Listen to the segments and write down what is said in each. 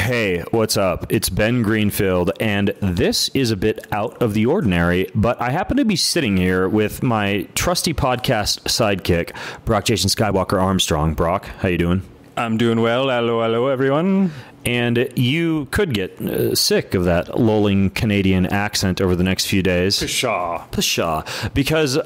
Hey, what's up? It's Ben Greenfield, and this is a bit out of the ordinary, but I happen to be sitting here with my trusty podcast sidekick, Brock Jason Skywalker Armstrong. Brock, how you doing? I'm doing well. Hello, everyone. And you could get sick of that lolling Canadian accent over the next few days. Pshaw. Because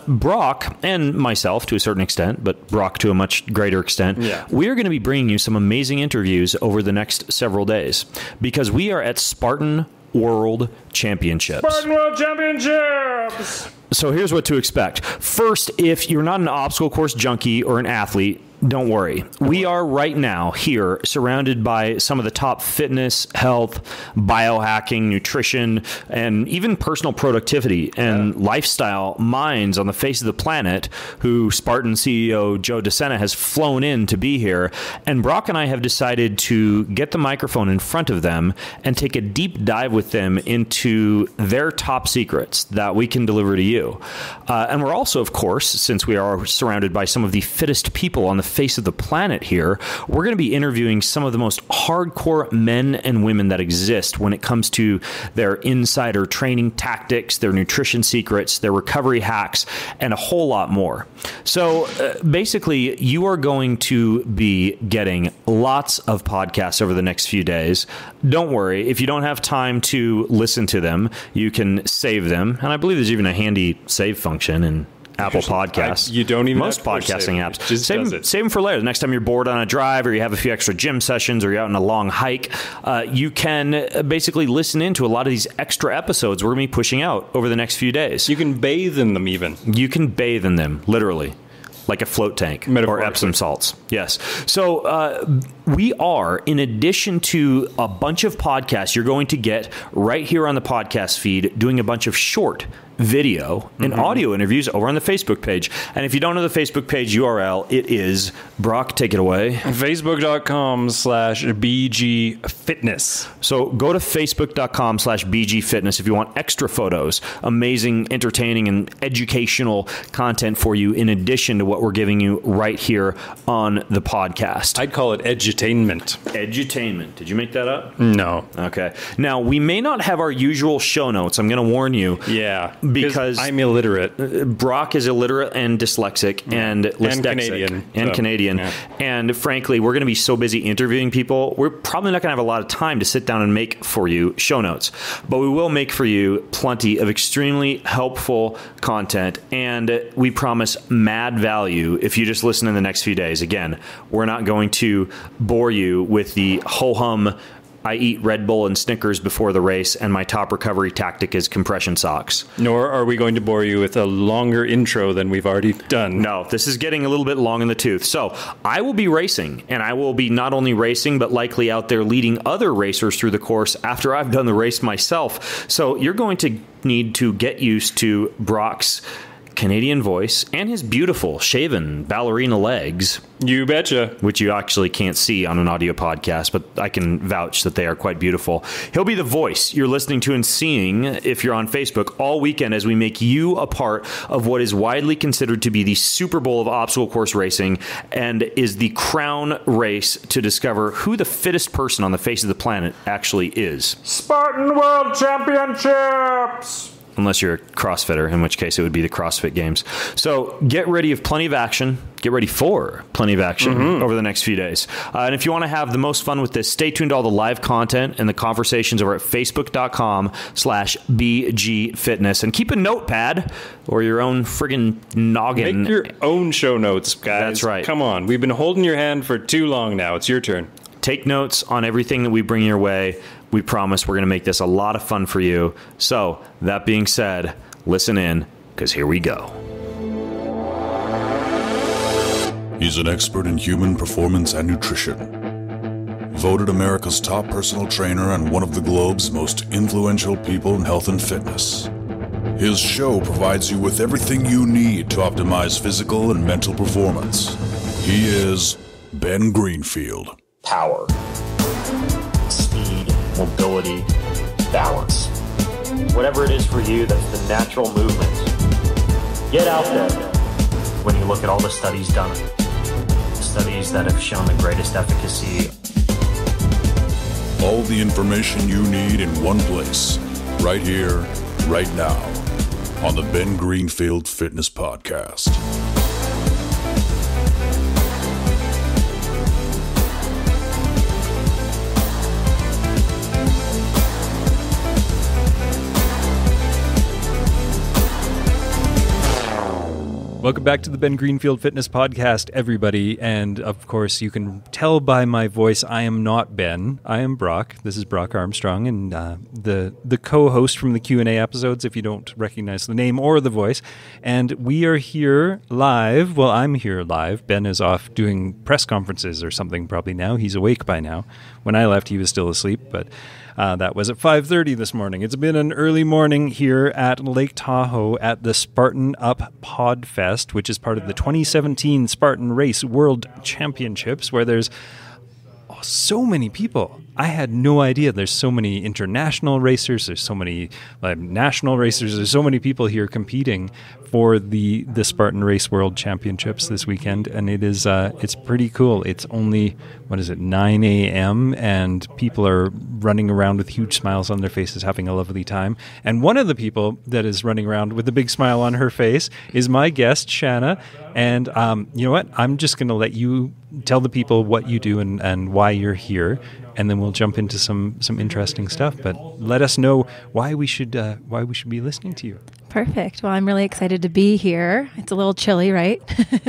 Brock, and myself to a certain extent, but Brock to a much greater extent, we are going to be bringing you some amazing interviews over the next several days. Because we are at Spartan World Championships. Spartan World Championships! So here's what to expect. First, if you're not an obstacle course junkie or an athlete, don't worry. We are right now here surrounded by some of the top fitness, health, biohacking, nutrition, and even personal productivity and lifestyle minds on the face of the planet who Spartan CEO Joe DeSena has flown in to be here. And Brock and I have decided to get the microphone in front of them and take a deep dive with them into their top secrets that we can deliver to you. And we're also, of course, since we are surrounded by some of the fittest people on the face of the planet here, we're going to be interviewing some of the most hardcore men and women that exist when it comes to their insider training tactics, their nutrition secrets, their recovery hacks, and a whole lot more. So basically, you are going to be getting lots of podcasts over the next few days. Don't worry, if you don't have time to listen to them, you can save them. And I believe there's even a handy save function in Apple Podcasts. You don't even most podcasting apps. Save them for later. The next time you're bored on a drive or you have a few extra gym sessions or you're out on a long hike, you can basically listen into a lot of these extra episodes we're going to be pushing out over the next few days. You can bathe in them even. You can bathe in them, literally. Like a float tank or Epsom salts. Yes. So we are, in addition to a bunch of podcasts you're going to get right here on the podcast feed, doing a bunch of short video and audio interviews over on the Facebook page. And if you don't know the Facebook page URL, it is, Brock, take it away. Facebook.com/BG Fitness. So go to Facebook.com/BG Fitness if you want extra photos, amazing, entertaining, and educational content for you in addition to what we're giving you right here on the podcast. I'd call it edutainment. Edutainment. Did you make that up? No. Okay. Now, we may not have our usual show notes. I'm going to warn you. Yeah. Because I'm illiterate. Brock is illiterate and dyslexic and Canadian. Yeah. And frankly, we're going to be so busy interviewing people, we're probably not going to have a lot of time to sit down and make for you show notes. But we will make for you plenty of extremely helpful content, and we promise mad value if you just listen in the next few days. Again, we're not going to bore you with the ho-hum, I eat Red Bull and Snickers before the race, and my top recovery tactic is compression socks. Nor are we going to bore you with a longer intro than we've already done. No, this is getting a little bit long in the tooth. So I will be racing, and I will be not only racing, but likely out there leading other racers through the course after I've done the race myself. So you're going to need to get used to Brock's Canadian voice and his beautiful shaven ballerina legs. You betcha. Which you actually can't see on an audio podcast, but I can vouch that they are quite beautiful. He'll be the voice you're listening to and seeing if you're on Facebook all weekend as we make you a part of what is widely considered to be the Super Bowl of obstacle course racing and is the crown race to discover who the fittest person on the face of the planet actually is. Spartan World Championships! Unless you're a CrossFitter, in which case it would be the CrossFit Games. So get ready for plenty of action. Get ready for plenty of action over the next few days. And if you want to have the most fun with this, stay tuned to all the live content and the conversations over at Facebook.com/BG Fitness. And keep a notepad or your own friggin' noggin. Make your own show notes, guys. That's right. Come on. We've been holding your hand for too long now. It's your turn. Take notes on everything that we bring your way. We promise we're going to make this a lot of fun for you. So, that being said, listen in, because here we go. He's an expert in human performance and nutrition. Voted America's top personal trainer and one of the globe's most influential people in health and fitness. His show provides you with everything you need to optimize physical and mental performance. He is Ben Greenfield. Power, speed, mobility, balance. Whatever it is for you, that's the natural movement. Get out there. When you look at all the studies done, studies that have shown the greatest efficacy All the information you need in one place, right here, right now, on the Ben Greenfield Fitness Podcast. Welcome back to the Ben Greenfield Fitness Podcast, everybody. And of course, you can tell by my voice, I am not Ben. I am Brock. This is Brock Armstrong, and the co-host from the Q&A episodes, if you don't recognize the name or the voice. And we are here live. Well, I'm here live. Ben is off doing press conferences or something probably now. He's awake by now. When I left, he was still asleep, but that was at 5:30 this morning. It's been an early morning here at Lake Tahoe at the Spartan Up Podfest, which is part of the 2017 Spartan Race World Championships, where there's so many people. I had no idea there's so many international racers, there's so many national racers, there's so many people here competing for the Spartan Race World Championships this weekend, and it's pretty cool. It's only, 9 a.m., and people are running around with huge smiles on their faces, having a lovely time. And one of the people that is running around with a big smile on her face is my guest, Shanna. And you know what? I'm just going to let you tell the people what you do and why you're here, and then we'll jump into some interesting stuff. But let us know why we should be listening to you. Perfect. Well, I'm really excited to be here. It's a little chilly, right?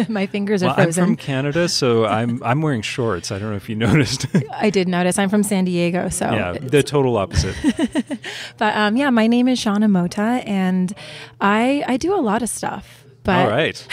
My fingers are frozen. I'm from Canada, so I'm wearing shorts. I don't know if you noticed. I did notice. I'm from San Diego, so yeah, the total opposite. But my name is Shauna Mota, and I do a lot of stuff. But, all right.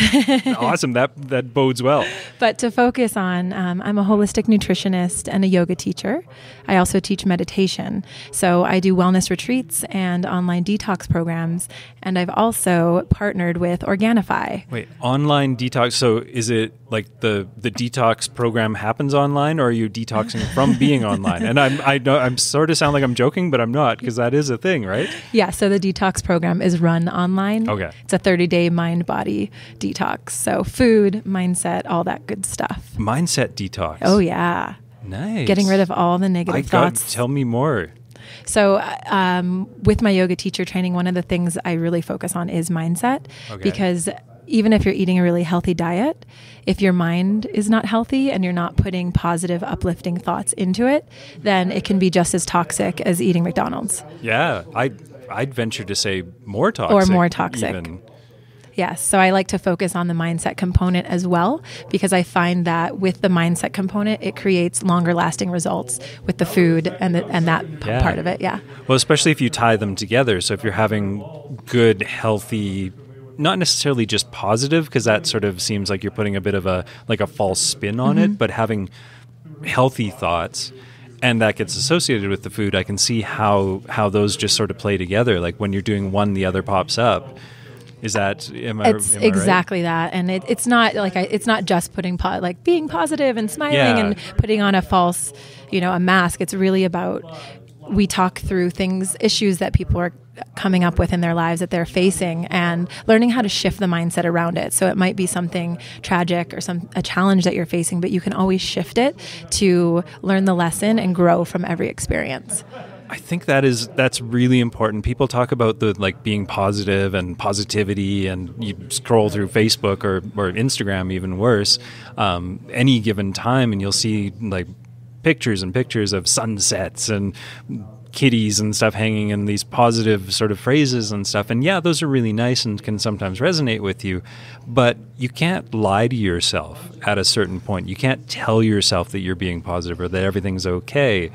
Awesome. That bodes well. But to focus on, I'm a holistic nutritionist and a yoga teacher. I also teach meditation. So I do wellness retreats and online detox programs. And I've also partnered with Organifi. Wait, online detox. So is it like the detox program happens online, or are you detoxing from being online? And I know I'm sort of sound like I'm joking, but I'm not, because that is a thing, right? Yeah. So the detox program is run online. Okay. It's a 30-day mind-body detox. So food, mindset, all that good stuff. Mindset detox. Oh, yeah. Nice. Getting rid of all the negative thoughts. Tell me more. So with my yoga teacher training, one of the things I really focus on is mindset. Okay. Because even if you're eating a really healthy diet, if your mind is not healthy and you're not putting positive, uplifting thoughts into it, then it can be just as toxic as eating McDonald's. Yeah, I'd venture to say more toxic. Or more toxic. Even. Yes. So I like to focus on the mindset component as well, because I find that with the mindset component, it creates longer lasting results with the food and that part of it. Yeah. Well, especially if you tie them together. So if you're having good, healthy, not necessarily just positive, because that sort of seems like you're putting a bit of a false spin on it, but having healthy thoughts, and that gets associated with the food, I can see how those just sort of play together. Like when you're doing one, the other pops up. Is that it's exactly right? That, and it's not like it's not just putting being positive and smiling and putting on a false, a mask. It's really about, we talk through issues that people are coming up with in their lives that they're facing, and learning how to shift the mindset around it. So it might be something tragic or a challenge that you're facing, but you can always shift it to learn the lesson and grow from every experience. I think that's really important. People talk about being positive and positivity, and you scroll through Facebook or Instagram, even worse, any given time, and you'll see pictures and pictures of sunsets and kitties and stuff hanging in these positive sort of phrases and stuff. And yeah, those are really nice and can sometimes resonate with you, but you can't lie to yourself at a certain point. You can't tell yourself that you're being positive or that everything's okay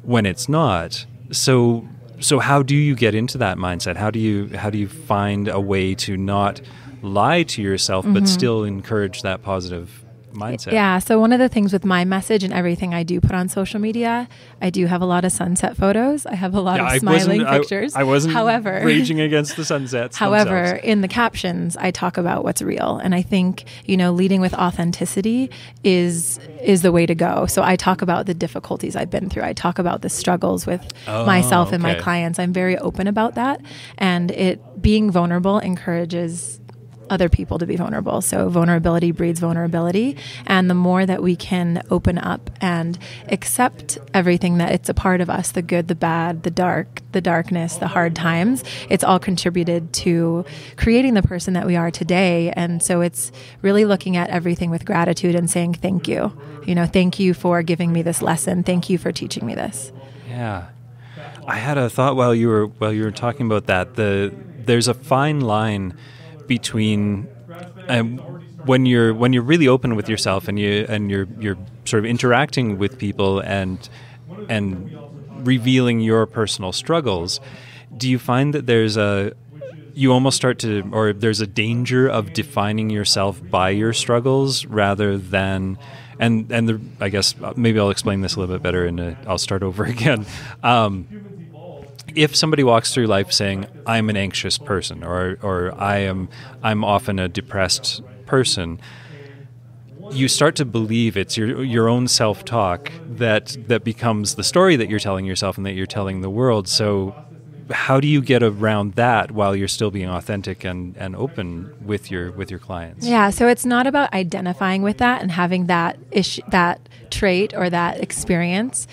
when it's not. So how do you get into that mindset? How do you find a way to not lie to yourself, but still encourage that positive mindset? Yeah. So one of the things with my message and everything I do put on social media, I do have a lot of sunset photos. I have a lot of smiling pictures. I wasn't raging against the sunsets. However, themselves. In the captions, I talk about what's real. And I think, leading with authenticity is the way to go. So I talk about the difficulties I've been through. I talk about the struggles with myself and my clients. I'm very open about that. And being vulnerable encourages other people to be vulnerable. So vulnerability breeds vulnerability. And the more that we can open up and accept everything that it's a part of us, the good, the bad, the dark, the darkness, the hard times, it's all contributed to creating the person that we are today. And so it's really looking at everything with gratitude and saying, thank you. Thank you for giving me this lesson. Thank you for teaching me this. Yeah. I had a thought while you were talking about that. There's a fine line between when you're really open with yourself and you're sort of interacting with people and revealing your personal struggles. Do you find that there's a danger of defining yourself by your struggles rather than I guess maybe I'll explain this a little bit better and I'll start over again. If somebody walks through life saying, I'm an anxious person or I'm often a depressed person, you start to believe it's your own self-talk that becomes the story that you're telling yourself and that you're telling the world. So how do you get around that while you're still being authentic and open with your clients? Yeah, so it's not about identifying with that and having that trait or that experience.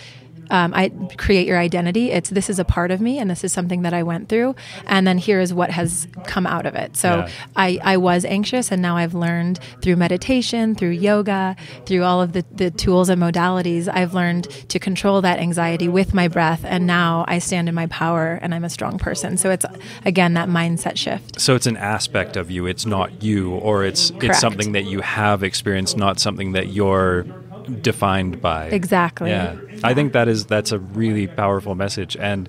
I create your identity. This is a part of me, and this is something that I went through, and then here is what has come out of it. So I was anxious, and now I've learned through meditation, through yoga, through all of the tools and modalities, I've learned to control that anxiety with my breath, and now I stand in my power, and I'm a strong person. So it's, again, that mindset shift. So it's an aspect of you. It's not you, or it's something that you have experienced, not something that you're defined by. Exactly. Yeah. I think that's a really powerful message. And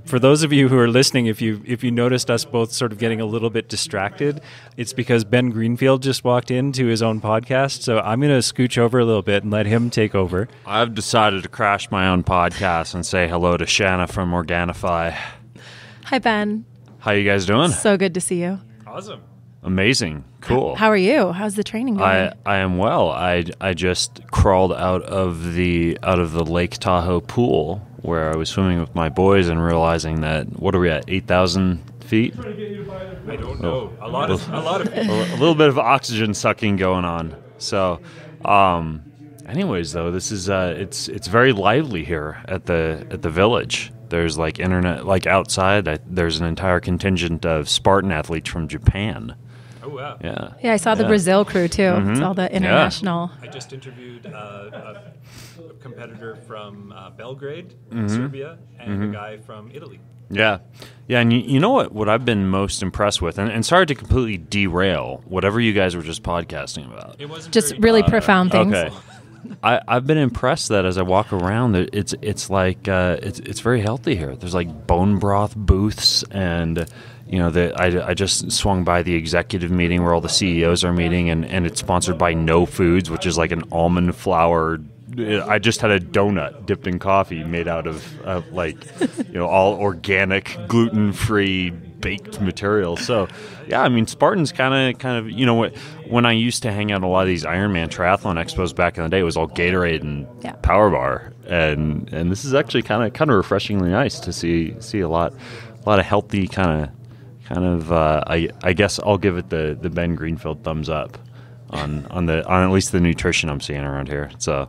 for those of you who are listening, if you noticed us both sort of getting a little bit distracted, it's because Ben Greenfield just walked into his own podcast. So I'm going to scooch over a little bit and let him take over. I've decided to crash my own podcast and say hello to Shanna from Organifi. Hi, Ben. How you guys doing? So good to see you. Awesome. Amazing. Cool. How are you? How's the training going? I am well. I just crawled out of the Lake Tahoe pool where I was swimming with my boys and realizing that, what are we at, 8,000 feet? I don't know. A lot of a little bit of oxygen sucking going on. So, anyways, though, this is it's very lively here at the village. There's like internet, like outside. There's an entire contingent of Spartan athletes from Japan. Oh, wow. Yeah. Yeah, I saw the Brazil crew, too. Mm-hmm. It's all the international. I just interviewed a competitor from Belgrade, Serbia, and a guy from Italy. Yeah. Yeah, and you know what I've been most impressed with, and sorry to completely derail whatever you guys were just podcasting about. It wasn't just really profound things. Okay. I've been impressed that as I walk around, it's like it's very healthy here. There's like bone broth booths, and I just swung by the executive meeting where all the CEOs are meeting, and it's sponsored by No Foods, which is like an almond flour. I just had a donut dipped in coffee made out of all organic, gluten-free baked material. So, yeah, I mean, Spartan's kind of when I used to hang out at a lot of these Ironman triathlon expos back in the day, it was all Gatorade and Power Bar, and this is actually kind of refreshingly nice to see a lot of healthy kind of. I guess I'll give it the Ben Greenfield thumbs up on at least the nutrition I'm seeing around here. So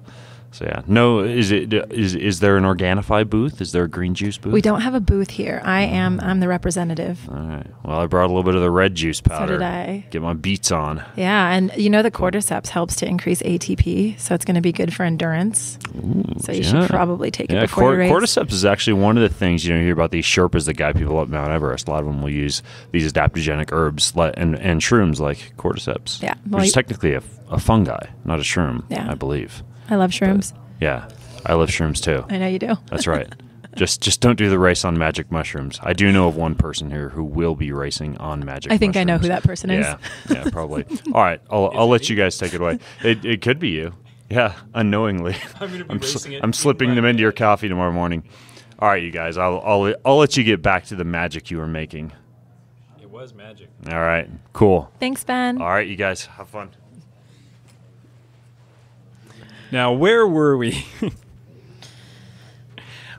yeah. No, is there an Organifi booth? Is there a green juice booth? We don't have a booth here. I'm the representative. All right. Well, I brought a little bit of the red juice powder. So did I. Get my beats on. Yeah, and the cordyceps helps to increase ATP, so it's going to be good for endurance. Ooh, so you should probably take it before you race. Cordyceps is actually one of the things you hear about these Sherpas that guide people up Mount Everest. A lot of them will use these adaptogenic herbs and shrooms like cordyceps. Yeah. Which is technically a fungi, not a shroom, I believe. I love shrooms. But, yeah, I love shrooms too. I know you do. That's right. Just don't do the race on magic mushrooms. I do know of one person here who will be racing on magic mushrooms. I think I know who that person is. Yeah, probably. All right, I'll let you guys take it away. It could be you. Yeah, unknowingly. I'm slipping them into your coffee tomorrow morning. All right, you guys, I'll let you get back to the magic you were making. It was magic. All right, cool. Thanks, Ben. All right, you guys, have fun. Now, where were we?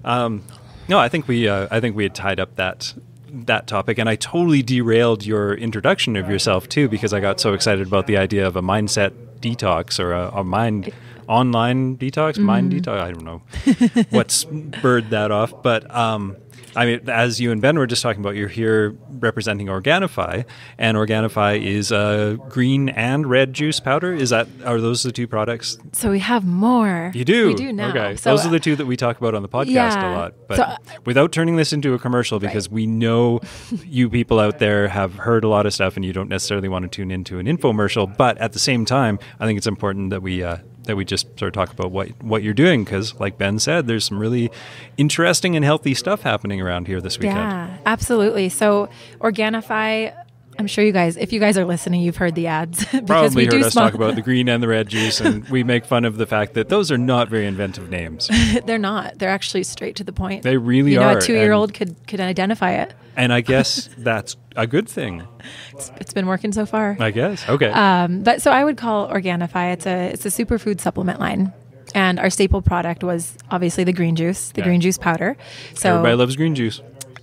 No, I think we had tied up that that topic, and I totally derailed your introduction of yourself too, because I got so excited about the idea of a mindset detox or a mind online detox, mind detox. I don't know what spurred that off, but I mean, as you and Ben were just talking about, you're here representing Organifi, and Organifi is a green and red juice powder. Are those the two products? So we have more. You do? We do now. Okay. So, those are the two that we talk about on the podcast a lot. But without turning this into a commercial, because we know you people out there have heard a lot of stuff and you don't necessarily want to tune into an infomercial. But at the same time, I think it's important that we just sort of talk about what you're doing, because like Ben said, there's some really interesting and healthy stuff happening around here this weekend. Yeah, absolutely. So Organifi, I'm sure if you guys are listening, you've heard the ads. Probably heard us talk about the green and the red juice, and we make fun of the fact that those are not very inventive names. They're not. They're actually straight to the point. They really are. A 2-year-old could identify it. And I guess that's a good thing. It's been working so far. I guess. Okay. But so I would call Organifi, it's a superfood supplement line. And our staple product was obviously the green juice, green juice powder. So everybody loves green juice.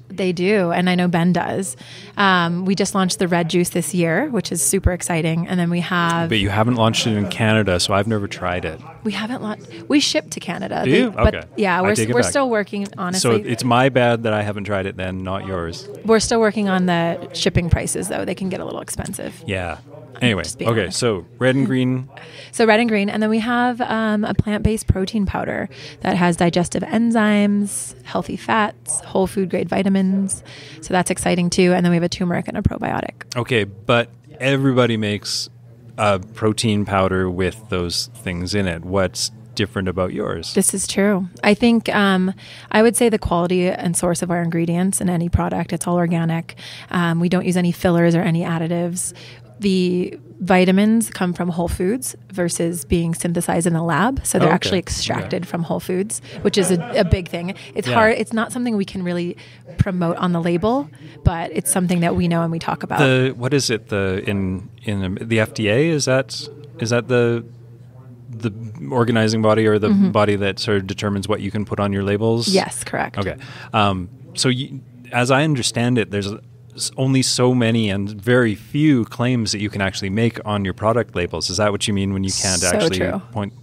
They do, and I know Ben does. We just launched the red juice this year, which is super exciting. And then we have... But you haven't launched it in Canada, so I've never tried it. We haven't launched... We ship to Canada. Do you? Okay. But yeah, we're still working, honestly. So it's my bad that I haven't tried it then, not yours. We're still working on the shipping prices, though. They can get a little expensive. Yeah. Anyway, okay, honest. so red and green. So red and green. And then we have a plant-based protein powder that has digestive enzymes, healthy fats, whole food grade vitamins. So that's exciting too. And then we have a turmeric and a probiotic. Okay, but everybody makes a protein powder with those things in it. What's different about yours? This is true. I think I would say the quality and source of our ingredients in any product, it's all organic. We don't use any fillers or any additives. The vitamins come from whole foods versus being synthesized in a lab. So they're actually extracted from whole foods, which is a big thing. It's hard. It's not something we can really promote on the label, but it's something that we know and we talk about. What is it? In the FDA, is that the organizing body or the body that sort of determines what you can put on your labels? Yes, correct. Okay. So as I understand it, there's only so many and very few claims that you can actually make on your product labels. Is that what you mean when you can't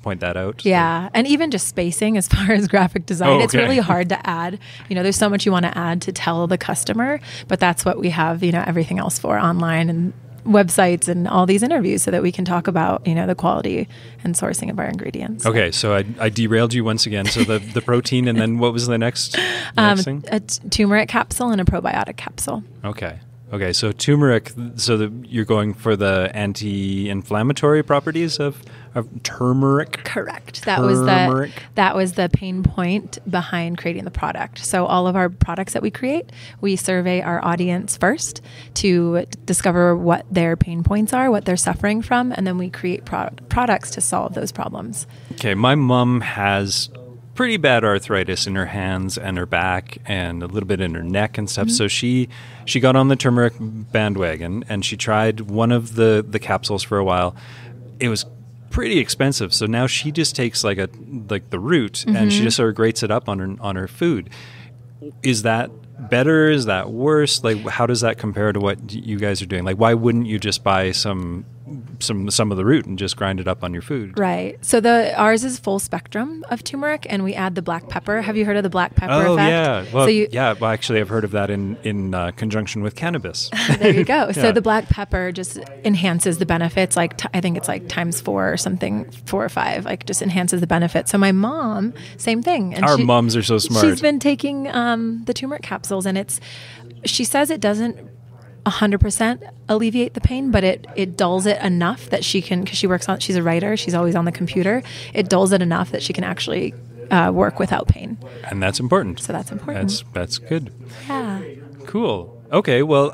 point that out? Yeah. And even just spacing as far as graphic design, it's really hard to add. There's so much you want to add to tell the customer, but that's what we have, everything else for online and websites and all these interviews so that we can talk about, the quality and sourcing of our ingredients. Okay, so I derailed you once again. So the protein, and then what was the next thing? A turmeric capsule and a probiotic capsule. Okay, so turmeric, you're going for the anti-inflammatory properties of turmeric? Correct. That was the pain point behind creating the product. So all of our products that we create, we survey our audience first to discover what their pain points are, what they're suffering from, and then we create products to solve those problems. Okay, my mom has pretty bad arthritis in her hands and her back and a little bit in her neck and stuff. So she got on the turmeric bandwagon and she tried one of the capsules for a while. It was pretty expensive. So now she just takes like the root and she just sort of grates it up on her food. Is that better? Is that worse? Like, how does that compare to what you guys are doing? Like, why wouldn't you just buy some of the root and just grind it up on your food? Right. So ours is full spectrum of turmeric, and we add the black pepper. Have you heard of the black pepper effect? Oh, yeah. Well, well, actually, I've heard of that in conjunction with cannabis. There you go. So the black pepper just enhances the benefits. I think it's like times 4 or something, 4 or 5. Like, just enhances the benefits. So my mom, same thing. And our moms are so smart. She's been taking the turmeric capsules, and she says it doesn't 100% alleviate the pain, but it dulls it enough that she can, because she's a writer, she's always on the computer, it dulls it enough that she can actually work without pain. And that's important. So that's important. That's good. Yeah. Cool. Okay, well,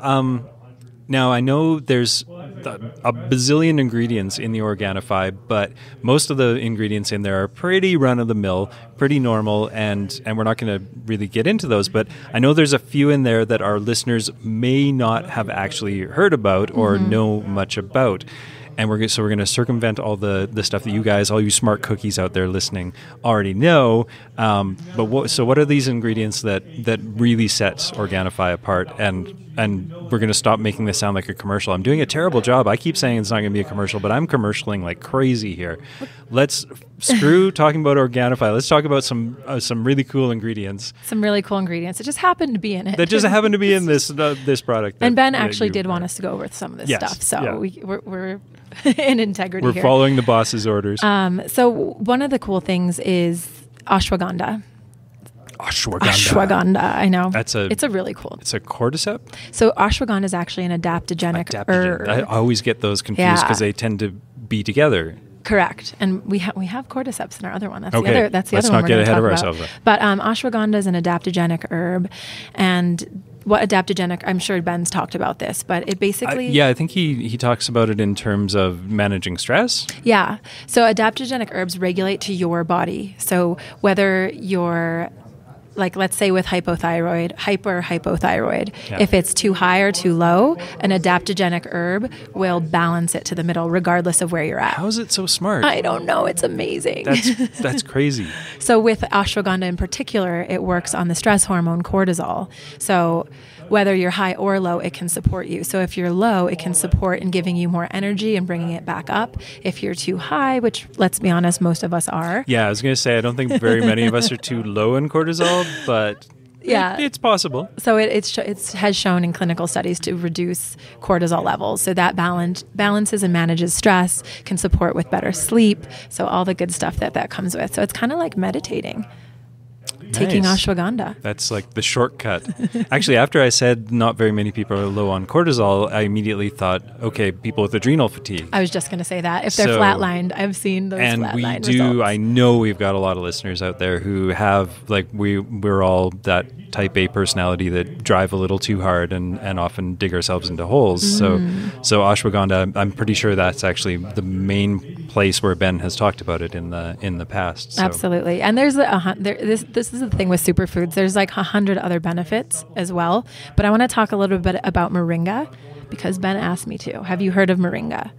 now I know there's a bazillion ingredients in the Organifi, but most of the ingredients in there are pretty run-of-the-mill, pretty normal, and we're not going to really get into those, but I know there's a few in there that our listeners may not have actually heard about or know much about. and we're going to circumvent all the stuff that you guys, all you smart cookies out there listening, already know. But what are these ingredients that really sets Organifi apart? And we're going to stop making this sound like a commercial. I'm doing a terrible job. I keep saying it's not going to be a commercial, but I'm commercialing like crazy here. Let's screw talking about Organifi. Let's talk about some really cool ingredients. Some really cool ingredients that just happened to be in it. That just happened to be in this product. And Ben actually did want us to go over some of this stuff. So we're in integrity We're here. following the boss's orders. So one of the cool things is ashwagandha. Ashwagandha, I know. It's a really cool. It's a cordyceps? So ashwagandha is actually an adaptogenic herb. I always get those confused because they tend to be together. Correct. And we have cordyceps in our other one. That's okay. That's the Let's other not one get we're ahead of talk ourselves. About. But ashwagandha is an adaptogenic herb. And what adaptogenic, I'm sure Ben's talked about this, but it basically... I think he talks about it in terms of managing stress. Yeah. So adaptogenic herbs regulate to your body. So whether you're... Like, let's say with hypothyroid, hypothyroid, if it's too high or too low, an adaptogenic herb will balance it to the middle, regardless of where you're at. How is it so smart? I don't know. It's amazing. That's crazy. So with ashwagandha in particular, it works on the stress hormone cortisol. So whether you're high or low, it can support you. So if you're low, it can support in giving you more energy and bringing it back up. If you're too high, which, let's be honest, most of us are. Yeah, I was going to say, I don't think very many of us are too low in cortisol, but it's possible. So it has shown in clinical studies to reduce cortisol levels. So that balances and manages stress, can support with better sleep. So all the good stuff that comes with. So it's kind of like meditating. Taking ashwagandha. That's like the shortcut. Actually, after I said not very many people are low on cortisol, I immediately thought, okay, people with adrenal fatigue. I was just going to say that. If they're flatlined, I've seen those flatlined results. I know we've got a lot of listeners out there who have, like, we're all that type A personality that drive a little too hard and often dig ourselves into holes. So ashwagandha, I'm pretty sure that's actually the main place where Ben has talked about it in the past. So. Absolutely. And there's this is the thing with superfoods. There's like 100 other benefits as well. But I want to talk a little bit about moringa because Ben asked me to. Have you heard of moringa?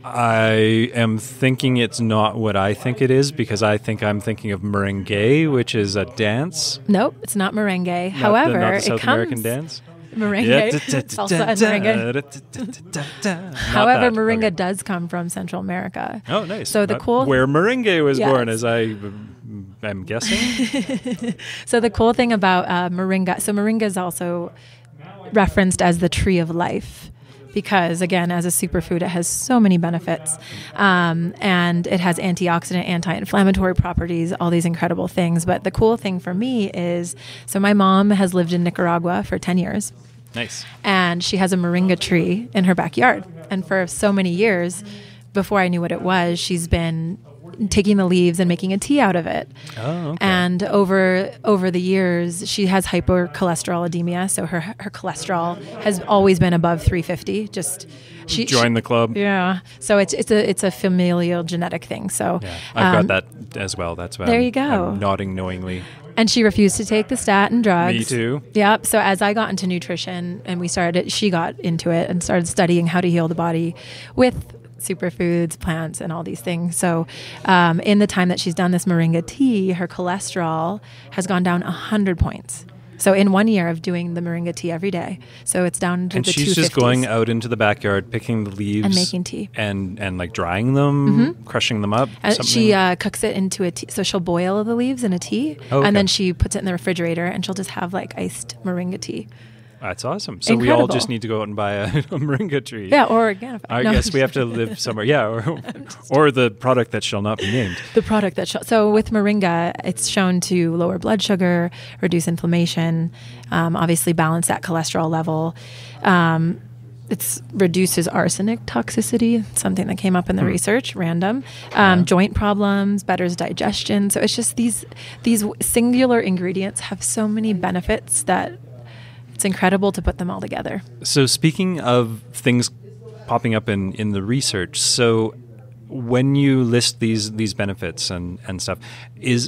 I am thinking it's not what I think it is because I'm thinking of merengue, which is a dance. Nope, it's not merengue. However, not the South it comes American dance. Merengue, salsa and merengue. However, moringa does come from Central America. Oh, nice. So where merengue was born, as I'm guessing. So the cool thing about moringa, so moringa is also referenced as the tree of life. Because, again, as a superfood, it has so many benefits. And it has antioxidant, anti-inflammatory properties, all these incredible things. But the cool thing for me is, so my mom has lived in Nicaragua for 10 years. Nice. And she has a moringa tree in her backyard. And for so many years, before I knew what it was, she's been taking the leaves and making a tea out of it. Oh, okay. And over the years, she has hypercholesterolemia, so her cholesterol has always been above 350. She joined the club. Yeah. So it's a familial genetic thing. So yeah, I've got that as well. That's why you go. I'm nodding knowingly. And she refused to take the statin drugs. Me too. Yep. So as I got into nutrition and she got into it and started studying how to heal the body with superfoods, plants, and all these things. So in the time that she's done this moringa tea, her cholesterol has gone down 100 points. So in 1 year of doing the moringa tea every day. So it's down to the 250s. And she's just going out into the backyard, picking the leaves. And making tea. And like drying them, crushing them up. She cooks it into a tea. So she'll boil the leaves in a tea. Oh, okay. And then she puts it in the refrigerator and she'll just have like iced moringa tea. That's awesome. So Incredible. We all just need to go out and buy a moringa tree. Yeah, or Organifi. I guess we have to live somewhere. Yeah, or the product that shall not be named. The product that so with moringa, it's shown to lower blood sugar, reduce inflammation, obviously balance that cholesterol level. It reduces arsenic toxicity, something that came up in the research, random. Joint problems, betters digestion. So it's just these singular ingredients have so many benefits that it's incredible to put them all together. So speaking of things popping up in the research, so when you list these benefits and stuff,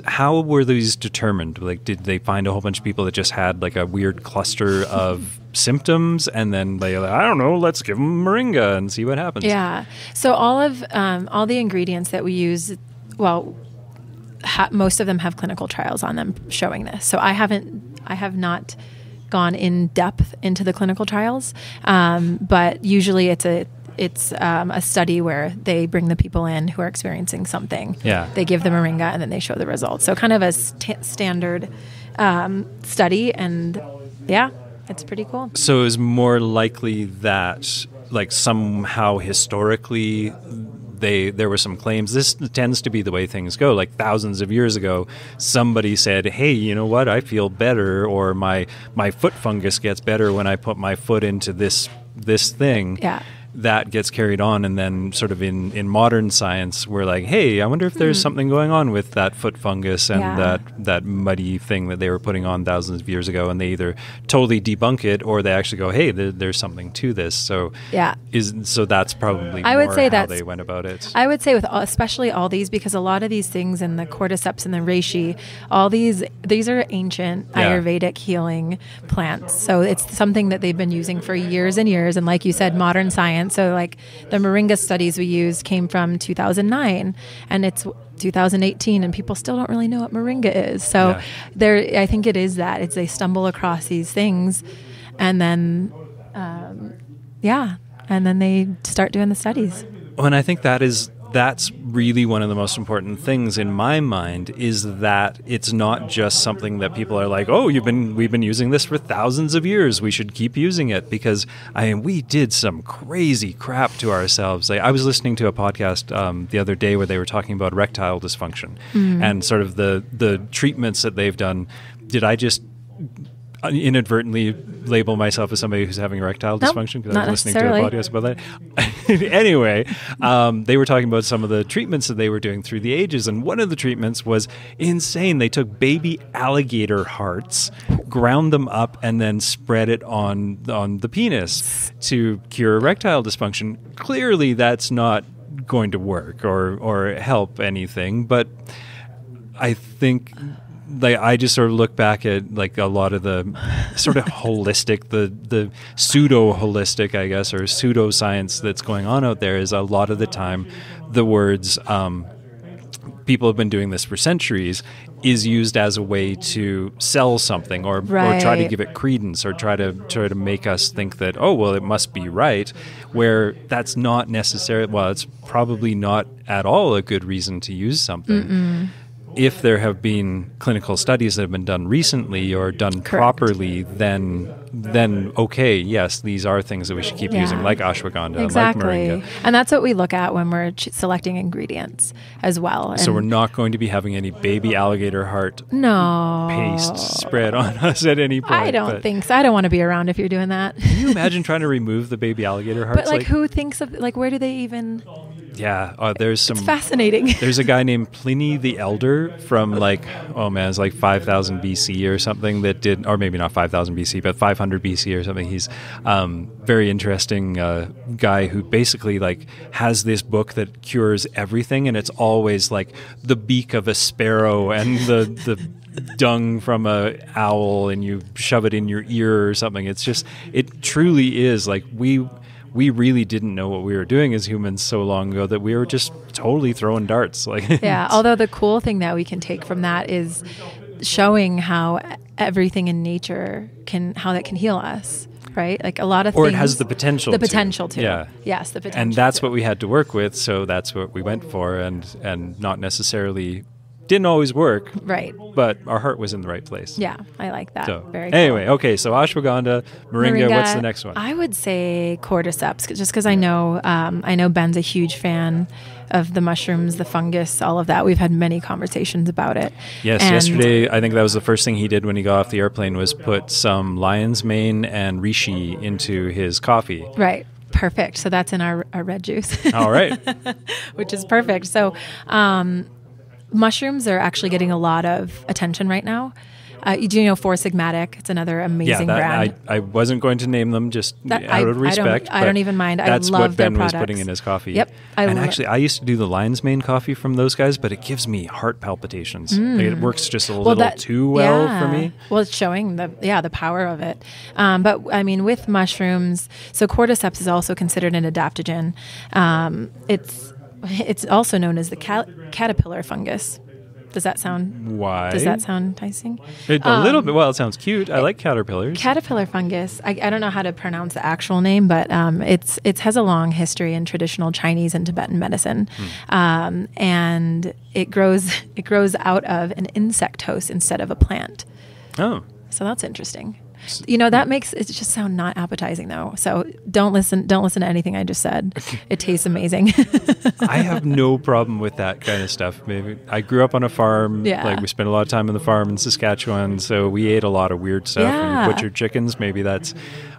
how were these determined? Like, did they find a whole bunch of people that just had like a weird cluster of symptoms, and then they like, I don't know, let's give them moringa and see what happens? Yeah. So all the ingredients that we use, well, most of them have clinical trials on them showing this. So I have not gone in depth into the clinical trials, but usually it's a study where they bring the people in who are experiencing something. Yeah. They give the moringa and then they show the results. So kind of a standard study, and yeah, it's pretty cool. So it's more likely that, like, somehow historically there were some claims. This tends to be the way things go. Like thousands of years ago, somebody said, hey, you know what? I feel better, or my foot fungus gets better when I put my foot into this thing. Yeah. That gets carried on, and then sort of in modern science, we're like, hey, I wonder if there's something going on with that foot fungus and that muddy thing that they were putting on thousands of years ago, and they either totally debunk it or they actually go, hey, there's something to this. So so that's probably I would more say how that's, they went about it. I would say with especially all these, because a lot of these things in the cordyceps and the reishi, all these are ancient Ayurvedic healing plants. So it's something that they've been using for years and years, and like you said, modern science. So like the moringa studies we used came from 2009, and it's 2018, and people still don't really know what moringa is. So I think it is that they stumble across these things, and then and then they start doing the studies. Well, and I think that's really one of the most important things in my mind, is that it's not just something that people are like, oh, we've been using this for thousands of years, we should keep using it, because we did some crazy crap to ourselves. Like, I was listening to a podcast the other day where they were talking about erectile dysfunction and sort of the treatments that they've done. Did I just inadvertently label myself as somebody who's having erectile dysfunction because I was listening to a podcast about that? Anyway, they were talking about some of the treatments that they were doing through the ages, and one of the treatments was insane. They took baby alligator hearts, ground them up, and then spread it on the penis to cure erectile dysfunction. Clearly, that's not going to work or help anything, but I think, like, I just sort of look back at like a lot of the sort of holistic, the pseudo-holistic, I guess, or pseudoscience that's going on out there, is a lot of the time the words people have been doing this for centuries is used as a way to sell something or try to give it credence, or try to make us think that, oh, well, it must be right, where that's not necessarily, well, it's probably not at all a good reason to use something. Mm-mm. If there have been clinical studies that have been done recently or done properly, then okay, yes, these are things that we should keep using, like ashwagandha, exactly. like moringa. And that's what we look at when we're selecting ingredients as well. So we're not going to be having any baby alligator heart paste spread on us at any point. I don't think so. I don't want to be around if you're doing that. Can you imagine trying to remove the baby alligator hearts? But like who thinks of, like, where do they even... Yeah, there's some... It's fascinating. There's a guy named Pliny the Elder from it's like 5,000 BC or something that did, or maybe not 5,000 BC, but 500 BC or something. He's very interesting guy who basically like has this book that cures everything, and it's always like the beak of a sparrow and the dung from a owl, and you shove it in your ear or something. It's just, it truly is like we really didn't know what we were doing as humans so long ago that we were just totally throwing darts. Although the cool thing that we can take from that is showing how everything in nature can heal us, right? Like a lot of things. Or it has the potential to. Yeah. Yes, the potential. And that's what we had to work with, so that's what we went for, and not necessarily... Didn't always work, right? But our heart was in the right place. Yeah, I like that. So, very cool. Anyway, okay, so ashwagandha, moringa. What's the next one? I would say cordyceps, just because I know Ben's a huge fan of the mushrooms, the fungus, all of that. We've had many conversations about it. Yes, yesterday I think that was the first thing he did when he got off the airplane, was put some lion's mane and reishi into his coffee. Right. Perfect. So that's in our red juice. All right. Which is perfect. So mushrooms are actually getting a lot of attention right now. Do you know Four Sigmatic? It's another amazing brand. I wasn't going to name them just out of respect. I don't even mind. That's I love what Ben their was products. putting in his coffee. Yep. I used to do the Lion's Mane coffee from those guys, but it gives me heart palpitations. Like, it works just a little too well for me. Well, it's showing the power of it. But I mean, with mushrooms, so cordyceps is also considered an adaptogen. It's also known as the caterpillar fungus. Does that sound? Why? Does that sound enticing? A little bit. Well, it sounds cute. I like caterpillars. Caterpillar fungus. I don't know how to pronounce the actual name, but it has a long history in traditional Chinese and Tibetan medicine, and it grows out of an insect host instead of a plant. Oh, so that's interesting. That makes it just sound not appetizing, though. So don't listen to anything I just said. It tastes amazing. I have no problem with that kind of stuff. Maybe I grew up on a farm. Yeah. Like, we spent a lot of time on the farm in Saskatchewan, so we ate a lot of weird stuff and butchered chickens. Maybe that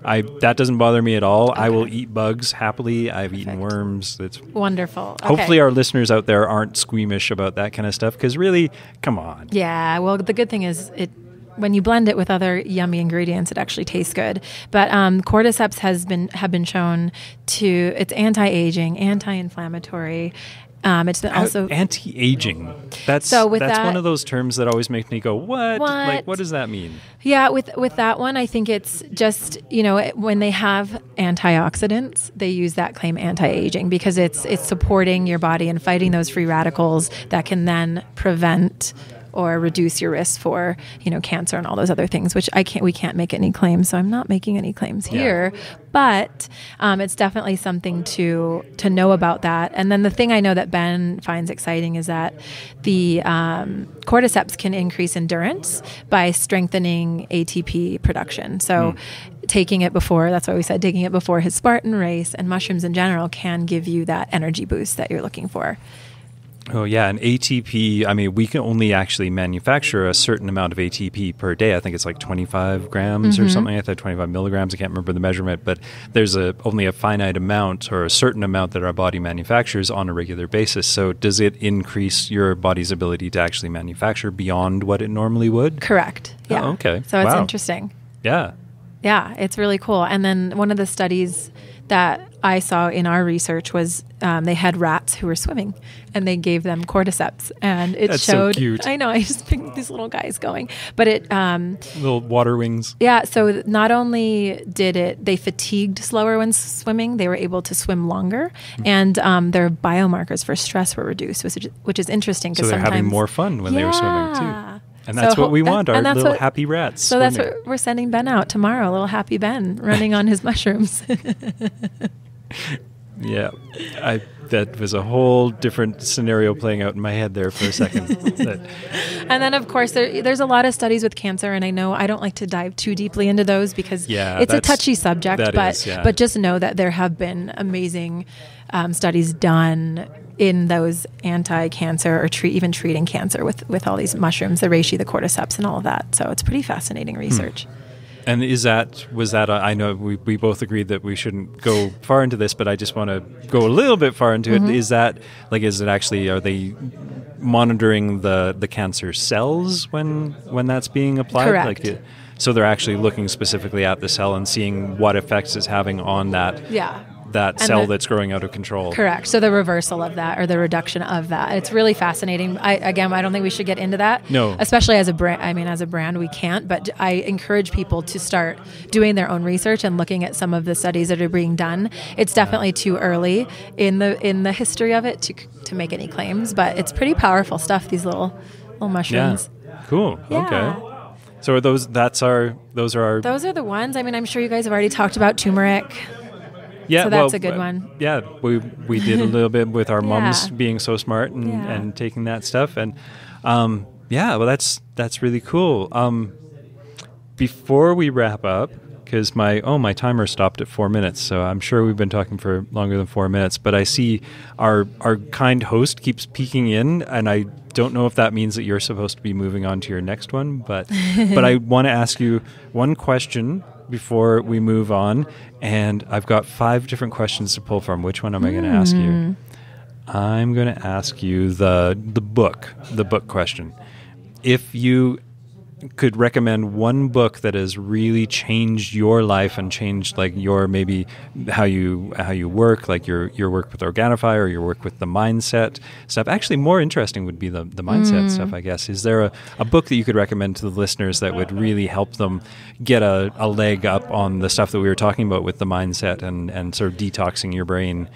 doesn't bother me at all. Okay. I will eat bugs happily. I've eaten worms. It's wonderful. Okay. Hopefully our listeners out there aren't squeamish about that kind of stuff, because really, come on. Yeah. Well, the good thing is when you blend it with other yummy ingredients, it actually tastes good. But cordyceps have been shown to, it's anti-aging, anti-inflammatory. It's also anti-aging. That's one of those terms that always makes me go, what? Like, what does that mean? Yeah, with that one, I think it's just, when they have antioxidants, they use that claim anti-aging because it's supporting your body and fighting those free radicals that can then prevent or reduce your risk for, cancer and all those other things, which we can't make any claims. So I'm not making any claims here, but it's definitely something to know about that. And then the thing I know that Ben finds exciting is that the cordyceps can increase endurance by strengthening ATP production. So taking it before, that's why we said taking it before his Spartan race, and mushrooms in general can give you that energy boost that you're looking for. Oh, yeah. And ATP, I mean, we can only actually manufacture a certain amount of ATP per day. I think it's like 25 grams or something like that, 25 milligrams. I can't remember the measurement, but there's only a finite amount or a certain amount that our body manufactures on a regular basis. So does it increase your body's ability to actually manufacture beyond what it normally would? Correct. Yeah. Oh, okay. So it's interesting. Yeah. Yeah, it's really cool. And then one of the studies that I saw in our research was they had rats who were swimming and they gave them cordyceps, and it That's showed. So cute. I know. I just picked these little guys going, but it little water wings. Yeah. So not only did they fatigued slower when swimming, they were able to swim longer, and their biomarkers for stress were reduced, which is interesting. So they're having more fun when they were swimming too. And that's what we want, our little happy rats. So swimming. That's what we're sending Ben out tomorrow, little happy Ben running on his mushrooms. Yeah, that was a whole different scenario playing out in my head there for a second. And then, of course, there's a lot of studies with cancer, and I know I don't like to dive too deeply into those because it's a touchy subject, but just know that there have been amazing studies done in those anti-cancer or even treating cancer with all these mushrooms, the reishi, the cordyceps, and all of that. So it's pretty fascinating research. And was that I know we both agreed that we shouldn't go far into this, but I just want to go a little bit far into it. Is it actually, are they monitoring the cancer cells when that's being applied? Correct. So they're actually looking specifically at the cell and seeing what effects it's having on that. Yeah. That cell that's growing out of control. Correct. So the reversal of that or the reduction of that. It's really fascinating. I don't think we should get into that. No. Especially as a brand. I mean, as a brand, we can't. But I encourage people to start doing their own research and looking at some of the studies that are being done. It's definitely too early in the history of it to make any claims. But it's pretty powerful stuff, these little mushrooms. Yeah. Cool. Yeah. Okay. So are those are the ones. I mean, I'm sure you guys have already talked about turmeric. Yeah, so that's a good one. Yeah, we did a little bit with our mums being so smart and taking that stuff, and well, that's really cool. Before we wrap up, because my timer stopped at 4 minutes, so I'm sure we've been talking for longer than 4 minutes. But I see our kind host keeps peeking in, and I don't know if that means that you're supposed to be moving on to your next one, but I want to ask you one question before we move on, and I've got 5 different questions to pull from. Which one am I going to ask you? I'm going to ask you the book question. If you could recommend one book that has really changed your life and changed like your maybe how you work, like your work with Organifi or your work with the mindset stuff. Actually, more interesting would be the mindset stuff, I guess. Is there a book that you could recommend to the listeners that would really help them get a leg up on the stuff that we were talking about with the mindset and sort of detoxing your brain?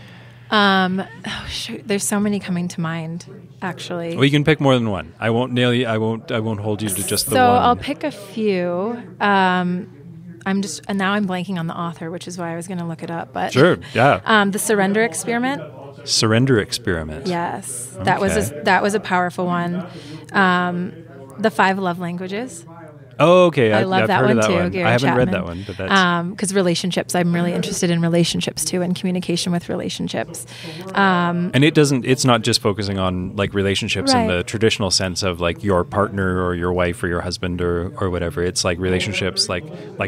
There's so many coming to mind, actually. Well, you can pick more than one. I won't nail you. I won't hold you to just the one. So I'll pick a few. And now I'm blanking on the author, which is why I was going to look it up. But sure, yeah. The Surrender Experiment. Surrender Experiment. Yes, Okay. that was a powerful one. The 5 Love Languages. Oh, okay. I love I've that heard one of that too. one. Gary I haven't Chapman. read that one, but that's because relationships. I'm really interested in relationships too, and communication with relationships. and it's not just focusing on like relationships in the traditional sense of like your partner or your wife or your husband or whatever. It's like relationships like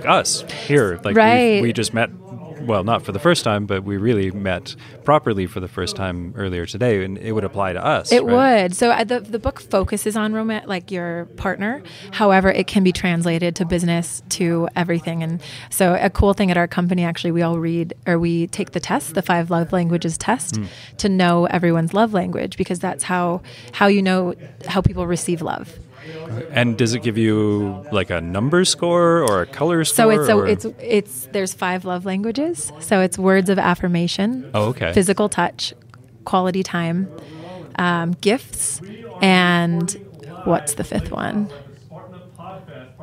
us here. Like we just met. Well, not for the first time, but we really met properly for the first time earlier today, and it would apply to us. It would. So the book focuses on romance, like your partner. However, it can be translated to business, to everything. And so a cool thing at our company, actually, we take the test, the 5 Love Languages test, to know everyone's love language, because that's how you know how people receive love. And does it give you like a number score or a color score? So there's 5 love languages. So it's words of affirmation, physical touch, quality time, gifts, and what's the 5th one?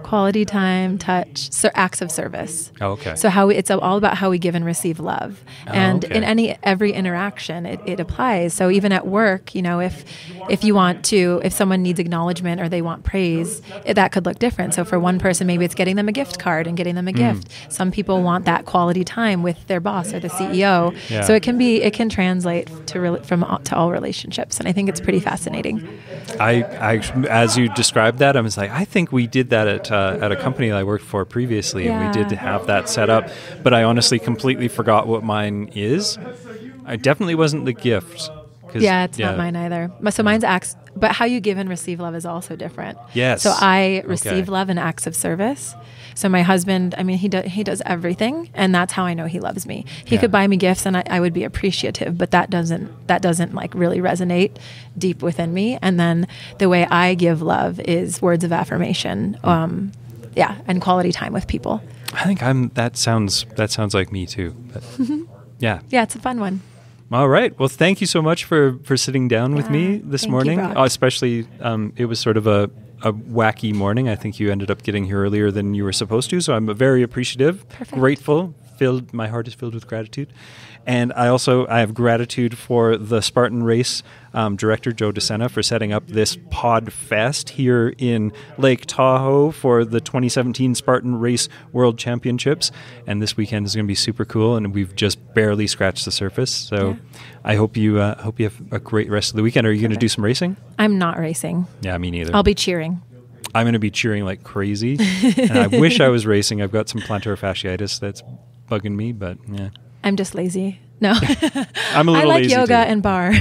Quality time, touch, so acts of service. So it's all about how we give and receive love, and in every interaction, it applies. So even at work, if someone needs acknowledgement or they want praise, that could look different. So for one person, maybe it's getting them a gift card and getting them a gift. Some people want that quality time with their boss or the CEO. Yeah. So it can translate to all relationships, and I think it's pretty fascinating. I as you described that, I was like, I think we did that at a company that I worked for previously, and we did have that set up, but I honestly completely forgot what mine is. I definitely wasn't the gift. It's not mine either. So mine's acts, but how you give and receive love is also different. Yes. So I receive love in acts of service. So my husband, he does everything, and that's how I know he loves me. He could buy me gifts, and I would be appreciative, but that doesn't like really resonate deep within me. And then the way I give love is words of affirmation, and quality time with people. I think that sounds like me too. But, yeah, it's a fun one. All right. Well, thank you so much for sitting down with me this morning. Especially, it was sort of a wacky morning. I think you ended up getting here earlier than you were supposed to, so I'm very appreciative, grateful, my heart is filled with gratitude. And I have gratitude for the Spartan Race director, Joe DeSena, for setting up this pod fest here in Lake Tahoe for the 2017 Spartan Race World Championships. And this weekend is going to be super cool, and we've just barely scratched the surface. So I hope you have a great rest of the weekend. Are you going to do some racing? I'm not racing. Yeah, me neither. I'll be cheering. I'm going to be cheering like crazy. And I wish I was racing. I've got some plantar fasciitis that's bugging me, but yeah. I'm just lazy. No. I'm a little lazy. lazy I like yoga too. and bar.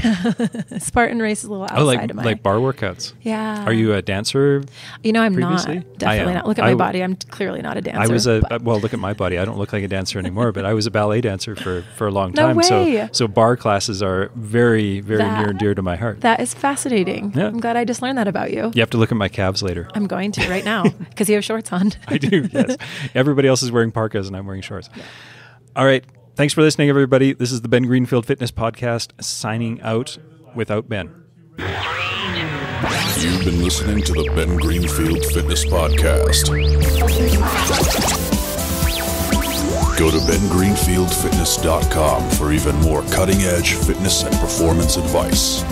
Spartan Race is a little outside of my... like bar workouts. Yeah. Are you a dancer? I'm previously? not. Definitely not. Look at my body. I'm clearly not a dancer. Look at my body. I don't look like a dancer anymore, but I was a ballet dancer for a long time. No way. So bar classes are very, very near and dear to my heart. That is fascinating. Yeah. I'm glad I just learned that about you. You have to look at my calves later. I'm going to right now because you have shorts on. I do, yes. Everybody else is wearing parkas and I'm wearing shorts. Yeah. All right. Thanks for listening, everybody. This is the Ben Greenfield Fitness Podcast, signing out without Ben. You've been listening to the Ben Greenfield Fitness Podcast. Go to bengreenfieldfitness.com for even more cutting-edge fitness and performance advice.